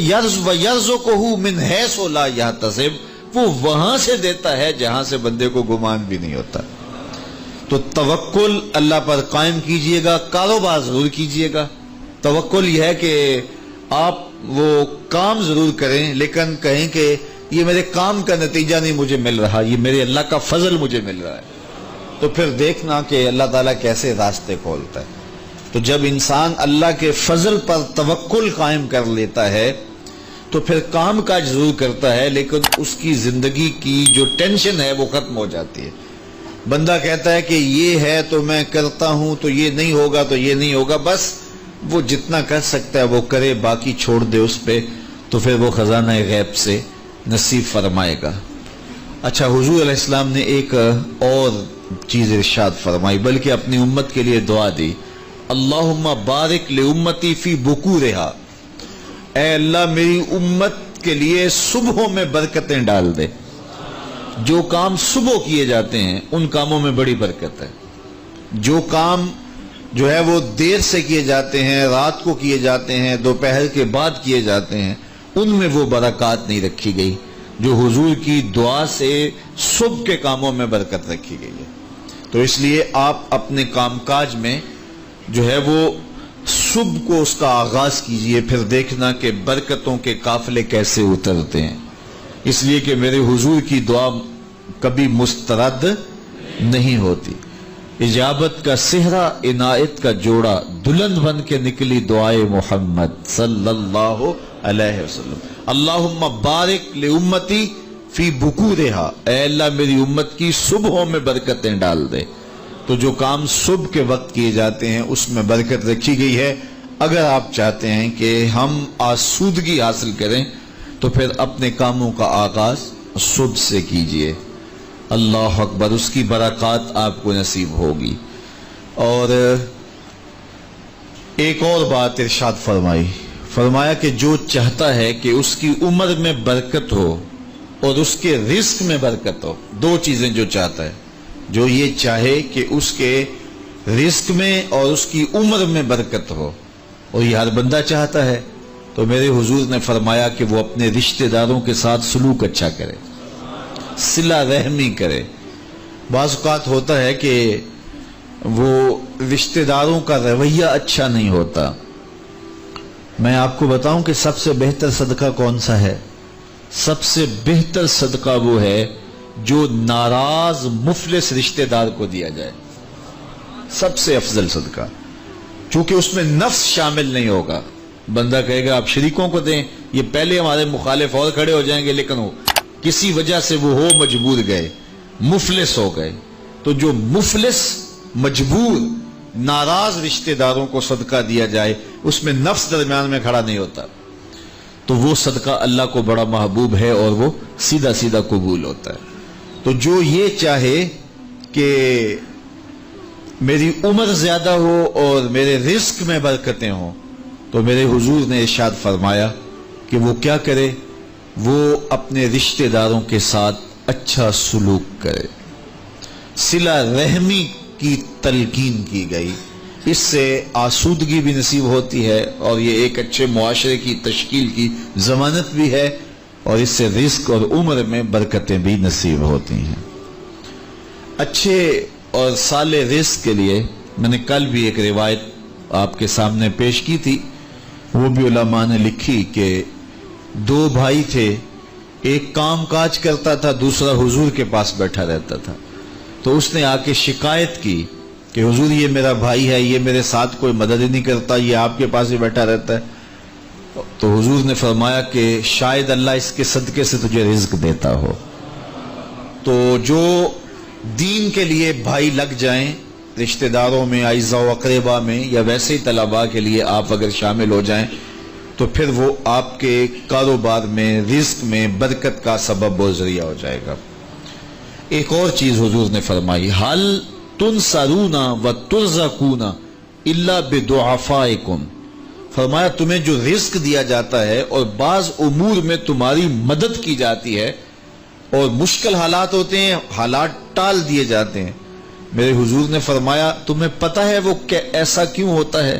وَيَرْزُقُهُ مِنْ حَيْثُ لَا يَحْتَسِبُ، وہ وہاں سے دیتا ہے جہاں سے بندے کو گمان بھی نہیں ہوتا۔ تو توکل اللہ پر قائم کیجئے گا، کاروبار ضرور کیجئے گا۔ توکل یہ ہے کہ آپ وہ کام ضرور کریں لیکن کہیں کہ یہ میرے کام کا نتیجہ نہیں مجھے مل رہا، یہ میرے اللہ کا فضل مجھے مل رہا ہے۔ تو پھر دیکھنا کہ اللہ تعالیٰ کیسے راستے کھولتا ہے۔ تو جب انسان اللہ کے فضل پر توکل قائم کر لیتا ہے تو پھر کام کاج ضرور کرتا ہے لیکن اس کی زندگی کی جو ٹینشن ہے وہ ختم ہو جاتی ہے۔ بندہ کہتا ہے کہ یہ ہے تو میں کرتا ہوں، تو یہ نہیں ہوگا تو یہ نہیں ہوگا، بس وہ جتنا کر سکتا ہے وہ کرے، باقی چھوڑ دے اس پہ، تو پھر وہ خزانہ غیب سے نصیب فرمائے گا۔ اچھا، حضور علیہ السلام نے ایک اور چیز ارشاد فرمائی، بلکہ اپنی امت کے لیے دعا دی، اللہم بارک لامتی فی بکورہا، اے اللہ میری امت کے لیے صبحوں میں برکتیں ڈال دے۔ جو کام صبح کیے جاتے ہیں ان کاموں میں بڑی برکت ہے۔ جو کام جو ہے وہ دیر سے کیے جاتے ہیں، رات کو کیے جاتے ہیں، دوپہر کے بعد کیے جاتے ہیں، ان میں وہ برکات نہیں رکھی گئی جو حضور کی دعا سے صبح کے کاموں میں برکت رکھی گئی ہے۔ تو اس لیے آپ اپنے کام کاج میں جو ہے وہ صبح کو اس کا آغاز کیجئے، پھر دیکھنا کہ برکتوں کے قافلے کیسے اترتے ہیں۔ اس لیے کہ میرے حضور کی دعا کبھی مسترد نہیں ہوتی۔ اجابت کا صحرا، عنایت کا جوڑا، دلہن بن کے نکلی دعائے محمد صلی اللہ علیہ وسلم۔ اللہم بارک لامتی فی بکورہا، اے اللہ میری امت کی صبحوں میں برکتیں ڈال دے۔ تو جو کام صبح کے وقت کیے جاتے ہیں اس میں برکت رکھی گئی ہے۔ اگر آپ چاہتے ہیں کہ ہم آسودگی حاصل کریں تو پھر اپنے کاموں کا آغاز صبح سے کیجئے۔ اللہ اکبر، اس کی برکات آپ کو نصیب ہوگی۔ اور ایک اور بات ارشاد فرمایا کہ جو چاہتا ہے کہ اس کی عمر میں برکت ہو اور اس کے رزق میں برکت ہو، دو چیزیں جو چاہتا ہے، جو یہ چاہے کہ اس کے رزق میں اور اس کی عمر میں برکت ہو، اور یہ ہر بندہ چاہتا ہے، تو میرے حضور نے فرمایا کہ وہ اپنے رشتہ داروں کے ساتھ سلوک اچھا کرے، صلہ رحمی کرے۔ بعض اوقات ہوتا ہے کہ وہ رشتہ داروں کا رویہ اچھا نہیں ہوتا۔ میں آپ کو بتاؤں کہ سب سے بہتر صدقہ کون سا ہے؟ سب سے بہتر صدقہ وہ ہے جو ناراض مفلس رشتہ دار کو دیا جائے، سب سے افضل صدقہ، چونکہ اس میں نفس شامل نہیں ہوگا۔ بندہ کہے گا آپ شریکوں کو دیں، یہ پہلے ہمارے مخالف اور کھڑے ہو جائیں گے، لیکن وہ کسی وجہ سے وہ ہو مجبور گئے، مفلس ہو گئے۔ تو جو مفلس مجبور ناراض رشتہ داروں کو صدقہ دیا جائے، اس میں نفس درمیان میں کھڑا نہیں ہوتا، تو وہ صدقہ اللہ کو بڑا محبوب ہے اور وہ سیدھا سیدھا قبول ہوتا ہے۔ تو جو یہ چاہے کہ میری عمر زیادہ ہو اور میرے رزق میں برکتیں ہوں، تو میرے حضور نے ارشاد فرمایا کہ وہ کیا کرے، وہ اپنے رشتہ داروں کے ساتھ اچھا سلوک کرے۔ صلہ رحمی کی تلقین کی گئی، اس سے آسودگی بھی نصیب ہوتی ہے اور یہ ایک اچھے معاشرے کی تشکیل کی ضمانت بھی ہے، اور اس سے رزق اور عمر میں برکتیں بھی نصیب ہوتی ہیں۔ اچھے اور صالح رزق کے لیے میں نے کل بھی ایک روایت آپ کے سامنے پیش کی تھی، وہ بھی علماء نے لکھی کہ دو بھائی تھے، ایک کام کاج کرتا تھا، دوسرا حضور کے پاس بیٹھا رہتا تھا۔ تو اس نے آ کے شکایت کی کہ حضور یہ میرا بھائی ہے، یہ میرے ساتھ کوئی مدد ہی نہیں کرتا، یہ آپ کے پاس ہی بیٹھا رہتا ہے۔ تو حضور نے فرمایا کہ شاید اللہ اس کے صدقے سے تجھے رزق دیتا ہو۔ تو جو دین کے لیے بھائی لگ جائیں، رشتہ داروں میں، اعزاء و اقربا میں، یا ویسے ہی طلباء کے لیے آپ اگر شامل ہو جائیں، تو پھر وہ آپ کے کاروبار میں، رزق میں برکت کا سبب و ذریعہ ہو جائے گا۔ ایک اور چیز حضور نے فرمائی، حل تنصرون و ترزقون الا بدعفائکم، فرمایا تمہیں جو رزق دیا جاتا ہے اور بعض امور میں تمہاری مدد کی جاتی ہے، اور مشکل حالات ہوتے ہیں، حالات ٹال دیے جاتے ہیں، میرے حضور نے فرمایا تمہیں پتہ ہے وہ ایسا کیوں ہوتا ہے؟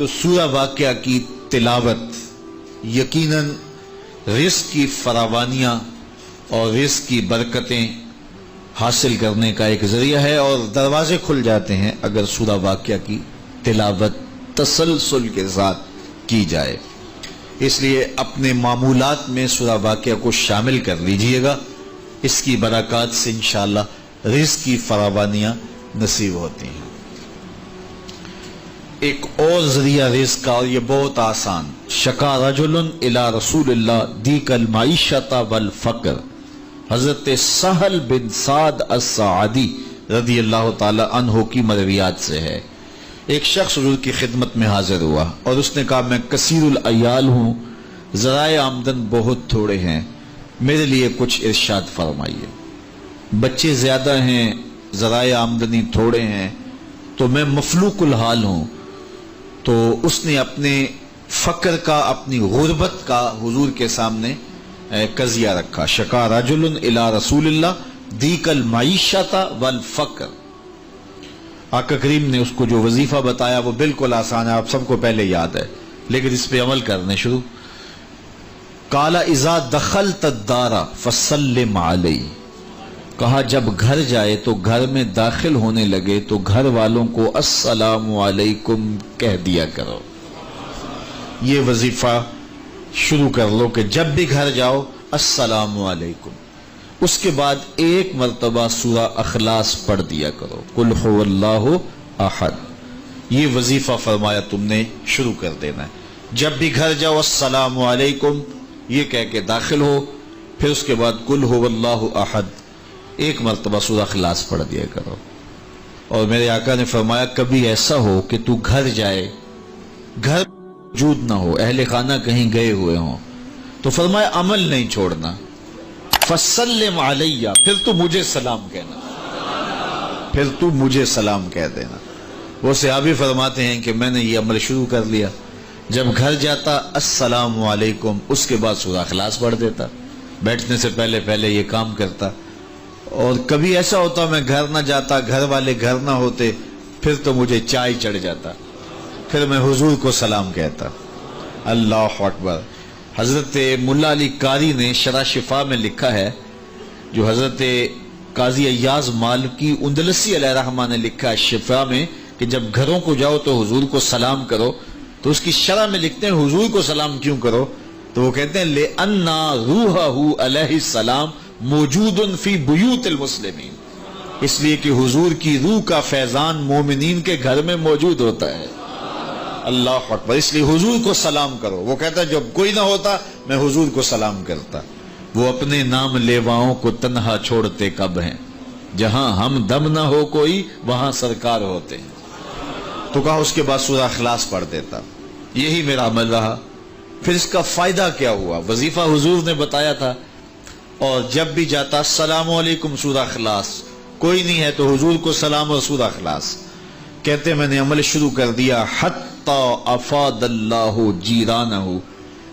تو سورہ واقعہ کی تلاوت یقیناً رزق کی فراوانیاں اور رزق کی برکتیں حاصل کرنے کا ایک ذریعہ ہے، اور دروازے کھل جاتے ہیں اگر سورہ واقعہ کی تلاوت تسلسل کے ساتھ کی جائے۔ اس لیے اپنے معمولات میں سورہ واقعہ کو شامل کر لیجئے گا، اس کی برکات سے انشاءاللہ رزق کی فراوانیاں نصیب ہوتی ہیں۔ ایک اور ذریعہ رزق کا، اور یہ بہت آسان، شکا رجل الی رسول اللہ دیک المعیشۃ والفقر، حضرت سہل بن سعد الساعدی رضی اللہ تعالی عنہ کی مرویات سے ہے۔ ایک شخص حضور کی خدمت میں حاضر ہوا اور اس نے کہا میں کثیر العیال ہوں، ذرائع آمدن بہت تھوڑے ہیں، میرے لیے کچھ ارشاد فرمائیے۔ بچے زیادہ ہیں، ذرائع آمدنی تھوڑے ہیں، تو میں مفلوق الحال ہوں۔ تو اس نے اپنے فقر کا، اپنی غربت کا حضور کے سامنے قضیہ رکھا۔ شکا رجل الی رسول اللہ دیک المعیشۃ والفقر۔ آقا کریم نے اس کو جو وظیفہ بتایا وہ بالکل آسان ہے، آپ سب کو پہلے یاد ہے، لیکن اس پہ عمل کرنے شروع۔ قال اذا دخلت الدار فسلم علی، کہا جب گھر جائے تو گھر میں داخل ہونے لگے تو گھر والوں کو السلام علیکم کہہ دیا کرو۔ یہ وظیفہ شروع کر لو کہ جب بھی گھر جاؤ السلام علیکم۔ اس کے بعد ایک مرتبہ سورہ اخلاص پڑھ دیا کرو، قل هو اللہ احد۔ یہ وظیفہ فرمایا تم نے شروع کر دینا ہے، جب بھی گھر جاؤ السلام علیکم یہ کہہ کے داخل ہو، پھر اس کے بعد قل هو اللہ احد ایک مرتبہ سورہ اخلاص پڑھ دیا کرو۔ اور میرے آقا نے فرمایا کبھی ایسا ہو کہ تو گھر جائے، گھر موجود نہ ہو، اہل خانہ کہیں گئے ہوئے ہوں، تو فرمایا عمل نہیں چھوڑنا، فسلم علیہ، پھر تو مجھے سلام کہنا، پھر تو مجھے سلام کہہ دینا۔ وہ صحابی فرماتے ہیں کہ میں نے یہ عمل شروع کر لیا، جب گھر جاتا السلام علیکم، اس کے بعد سورہ اخلاص پڑھ دیتا، بیٹھنے سے پہلے پہلے یہ کام کرتا۔ اور کبھی ایسا ہوتا میں گھر نہ جاتا، گھر والے گھر نہ ہوتے، پھر تو مجھے چائے چڑھ جاتا، پھر میں حضور کو سلام کہتا۔ اللہ اکبر۔ حضرت ملا علی قاری نے شرح شفا میں لکھا ہے، جو حضرت قاضی ایاز مالکی اندلسی علیہ رحمہ نے لکھا ہے شفا میں، کہ جب گھروں کو جاؤ تو حضور کو سلام کرو، تو اس کی شرح میں لکھتے ہیں حضور کو سلام کیوں کرو، تو وہ کہتے ہیں لِأَنَّا رُوحَهُ علیہ السلام موجود فی بیوت المسلمین، اس لیے کہ حضور کی روح کا فیضان مومنین کے گھر میں موجود ہوتا ہے۔ اللہ اکبر۔ اس لیے حضور کو سلام کرو۔ وہ کہتا ہے جب کوئی نہ ہوتا میں حضور کو سلام کرتا۔ وہ اپنے نام لیواؤں کو تنہا چھوڑتے کب ہیں، جہاں ہم دم نہ ہو کوئی وہاں سرکار ہوتے ہیں۔ تو کہا اس کے بعد سورہ اخلاص پڑھ دیتا۔ یہی میرا عمل رہا۔ پھر اس کا فائدہ کیا ہوا؟ وظیفہ حضور نے بتایا تھا، اور جب بھی جاتا السلام علیکم سورہ اخلاص، کوئی نہیں ہے تو حضور کو سلام اور سورہ اخلاص۔ کہتے میں نے عمل شروع کر دیا، حتی افاد اللہ جیرانہ،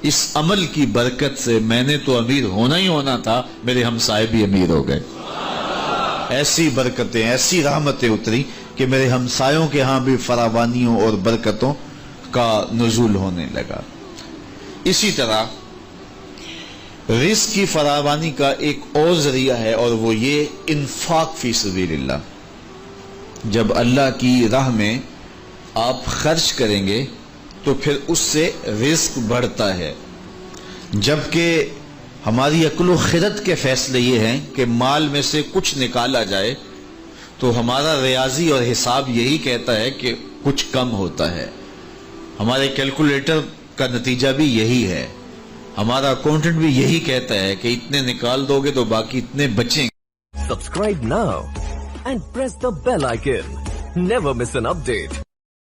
اس عمل کی برکت سے میں نے تو امیر ہونا ہی ہونا تھا، میرے ہمسائے بھی امیر ہو گئے۔ ایسی برکتیں، ایسی رحمتیں اتری کہ میرے ہمسایوں کے ہاں بھی فراوانیوں اور برکتوں کا نزول ہونے لگا۔ اسی طرح رزق کی فراوانی کا ایک اور ذریعہ ہے، اور وہ یہ انفاق فی سبیل اللہ۔ جب اللہ کی راہ میں آپ خرچ کریں گے تو پھر اس سے رزق بڑھتا ہے، جبکہ ہماری عقل و خرد کے فیصلے یہ ہیں کہ مال میں سے کچھ نکالا جائے تو ہمارا ریاضی اور حساب یہی کہتا ہے کہ کچھ کم ہوتا ہے، ہمارے کیلکولیٹر کا نتیجہ بھی یہی ہے، ہمارا اکاؤنٹنٹ بھی یہی کہتا ہے کہ اتنے نکال دو گے تو باقی اتنے بچیں گے۔ Subscribe now and press the bell icon. Never miss an update.